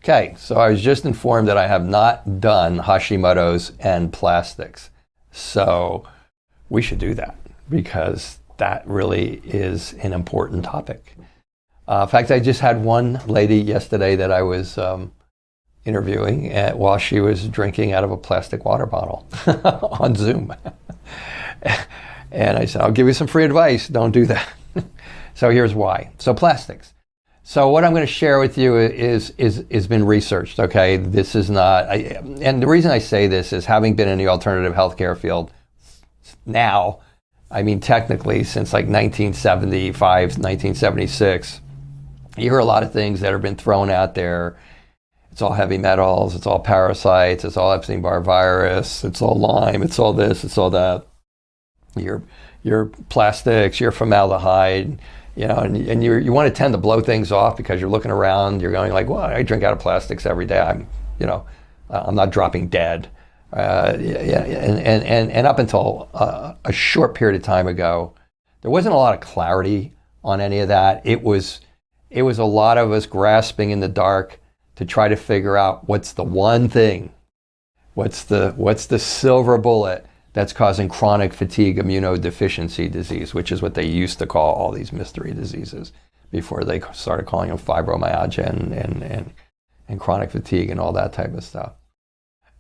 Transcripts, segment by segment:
Okay, so I was just informed that I have not done Hashimoto's and plastics. So we should do that because that really is an important topic. In fact, I just had one lady yesterday that I was interviewing while she was drinking out of a plastic water bottle on Zoom. And I said, I'll give you some free advice. Don't do that. So here's why. So plastics. So what I'm going to share with you is been researched, okay? This is not, and the reason I say this is having been in the alternative healthcare field now, I mean technically since like 1975, 1976, you hear a lot of things that have been thrown out there. It's all heavy metals, it's all parasites, it's all Epstein-Barr virus, it's all Lyme, it's all this, it's all that. Your plastics, your formaldehyde, you know, and you want to tend to blow things off because you're looking around, you're going like, well, I drink out of plastics every day. I'm not dropping dead. And up until a short period of time ago, there wasn't a lot of clarity on any of that. It was a lot of us grasping in the dark to try to figure out what's the one thing, what's the silver bullet that's causing chronic fatigue immunodeficiency disease, which is what they used to call all these mystery diseases before they started calling them fibromyalgia and chronic fatigue and all that type of stuff.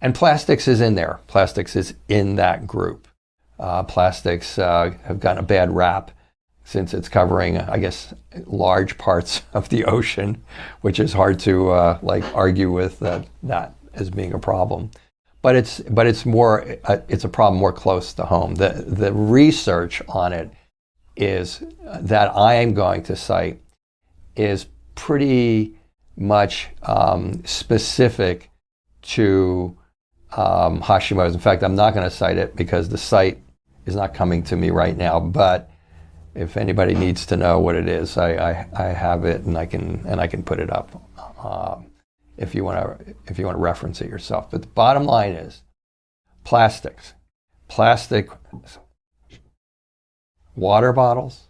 And plastics is in there. Plastics is in that group. Plastics have gotten a bad rap since it's covering, I guess, large parts of the ocean, which is hard to argue with that as being a problem. But it's a problem more close to home. The research on it is that I am going to cite is pretty much specific to Hashimoto's. In fact, I'm not going to cite it because the site is not coming to me right now. But if anybody needs to know what it is, I have it and I can put it up if you want to reference it yourself. But the bottom line is plastics, plastic water bottles,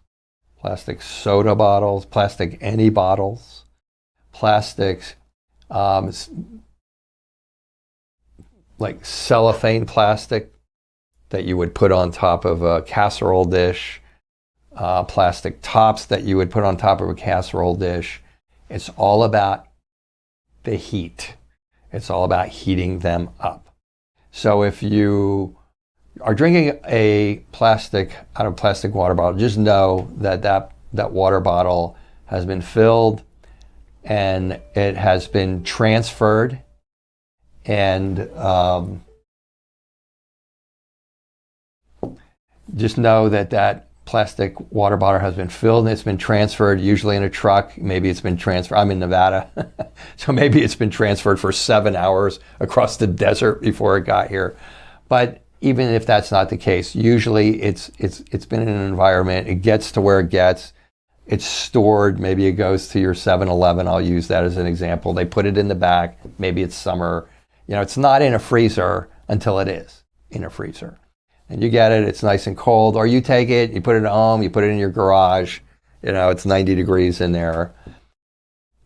plastic soda bottles, plastic any bottles, plastics like cellophane plastic that you would put on top of a casserole dish, plastic tops that you would put on top of a casserole dish. It's all about the heat. It's all about heating them up. So if you are drinking a plastic water bottle, just know that water bottle has been filled and it has been transferred, and just know that plastic water bottle has been filled and it's been transferred, usually in a truck. Maybe it's been transferred. I'm in Nevada, so maybe it's been transferred for 7 hours across the desert before it got here. But even if that's not the case, usually it's been in an environment. It gets to where it gets. It's stored. Maybe it goes to your 7-Eleven. I'll use that as an example. They put it in the back. Maybe it's summer. You know, it's not in a freezer until it is in a freezer. And you get it, it's nice and cold, or you take it, you put it at home, you put it in your garage, you know, it's 90 degrees in there.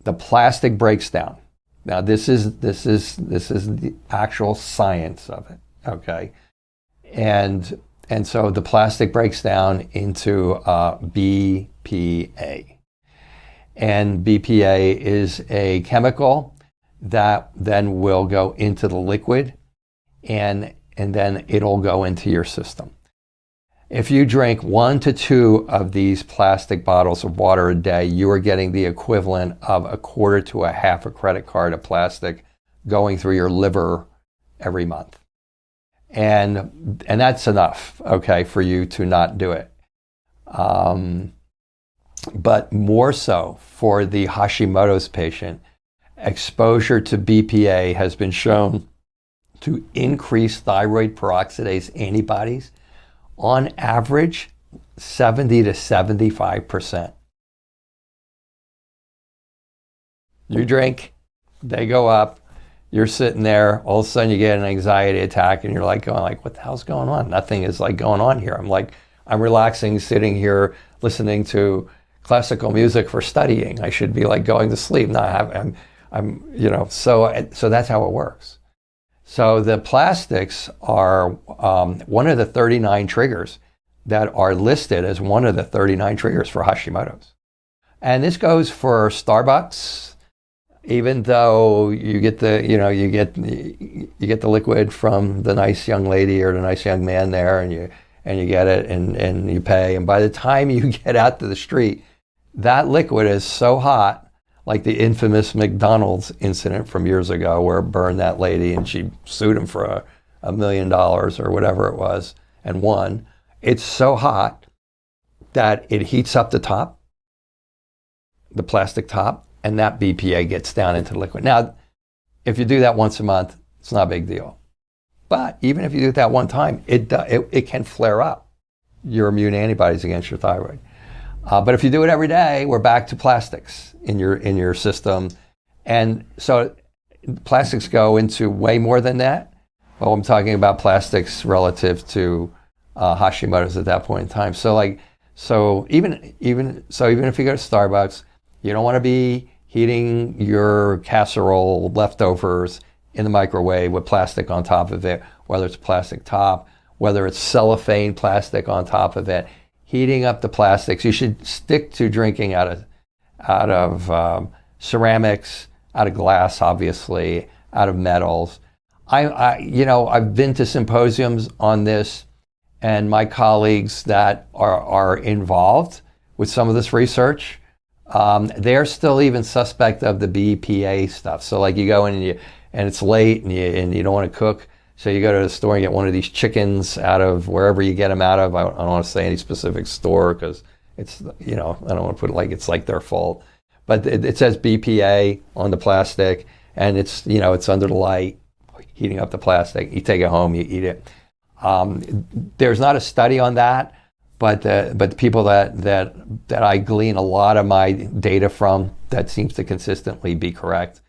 The plastic breaks down. Now this is the actual science of it, okay? And so the plastic breaks down into BPA. And BPA is a chemical that then will go into the liquid and then it'll go into your system. If you drink 1 to 2 of these plastic bottles of water a day, you are getting the equivalent of a quarter to a half a credit card of plastic going through your liver every month. And that's enough, okay, for you to not do it. But more so for the Hashimoto's patient, exposure to BPA has been shown to increase thyroid peroxidase antibodies on average 70 to 75%. You drink, they go up, you're sitting there, all of a sudden you get an anxiety attack and you're like going like, what the hell's going on? Nothing is like going on here. I'm relaxing, sitting here, listening to classical music for studying. I should be like going to sleep. No, So that's how it works. So the plastics are one of the 39 triggers that are listed as one of the 39 triggers for Hashimoto's. And this goes for Starbucks, even though you get the liquid from the nice young lady or the nice young man there, and you get it and you pay. And by the time you get out to the street, that liquid is so hot, like the infamous McDonald's incident from years ago where it burned that lady and she sued him for $1 million or whatever it was and won. It's so hot that it heats up the top, the plastic top, and that BPA gets down into the liquid. Now, if you do that once a month, it's not a big deal. But even if you do it that one time, it can flare up your immune antibodies against your thyroid. But if you do it every day, we're back to plastics in your system. And so plastics go into way more than that. Well, I'm talking about plastics relative to Hashimoto's at that point in time. So even if you go to Starbucks, you don't want to be heating your casserole leftovers in the microwave with plastic on top of it, whether it's plastic top, whether it's cellophane plastic on top of it. Heating up the plastics, you should stick to drinking out of ceramics, out of glass, obviously, out of metals. I've been to symposiums on this, and my colleagues that are involved with some of this research, they're still even suspect of the BPA stuff. So like you go in and it's late and you don't want to cook. So you go to the store and get one of these chickens out of wherever you get them out of. I don't want to say any specific store because it's, I don't want to put it like it's like their fault. But it says BPA on the plastic, and it's, it's under the light, heating up the plastic. You take it home, you eat it. There's not a study on that, but the people that I glean a lot of my data from, that seems to consistently be correct.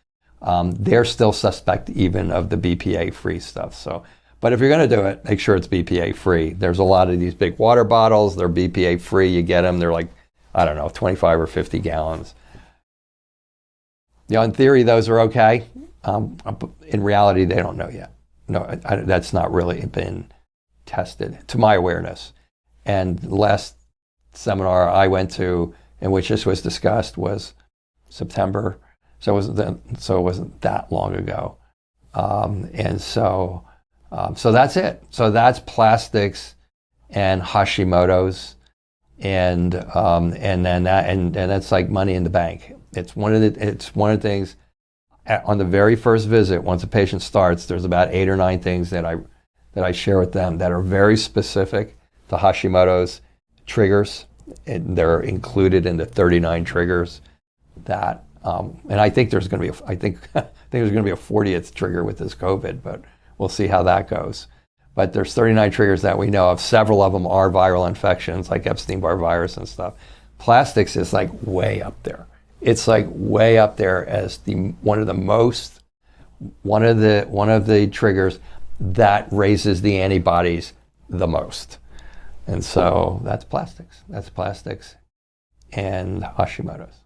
They're still suspect even of the BPA-free stuff. So, but if you're going to do it, make sure it's BPA-free. There's a lot of these big water bottles. They're BPA-free. You get them. They're like, 25 or 50 gallons. In theory, those are okay. In reality, they don't know yet. No, that's not really been tested, to my awareness. And the last seminar I went to in which this was discussed was September. So it wasn't that long ago. So that's it. So that's plastics and Hashimoto's, and that's like money in the bank. It's one of the things. On the very first visit, once a patient starts, there's about 8 or 9 things that I share with them that are very specific to Hashimoto's triggers, and they're included in the 39 triggers that. And I think there's going to be there's going to be a 40th trigger with this COVID, but we'll see how that goes. But there's 39 triggers that we know of. Several of them are viral infections, like Epstein-Barr virus and stuff. Plastics is like way up there. It's like way up there as one of the triggers that raises the antibodies the most. And so that's plastics. That's plastics and Hashimoto's.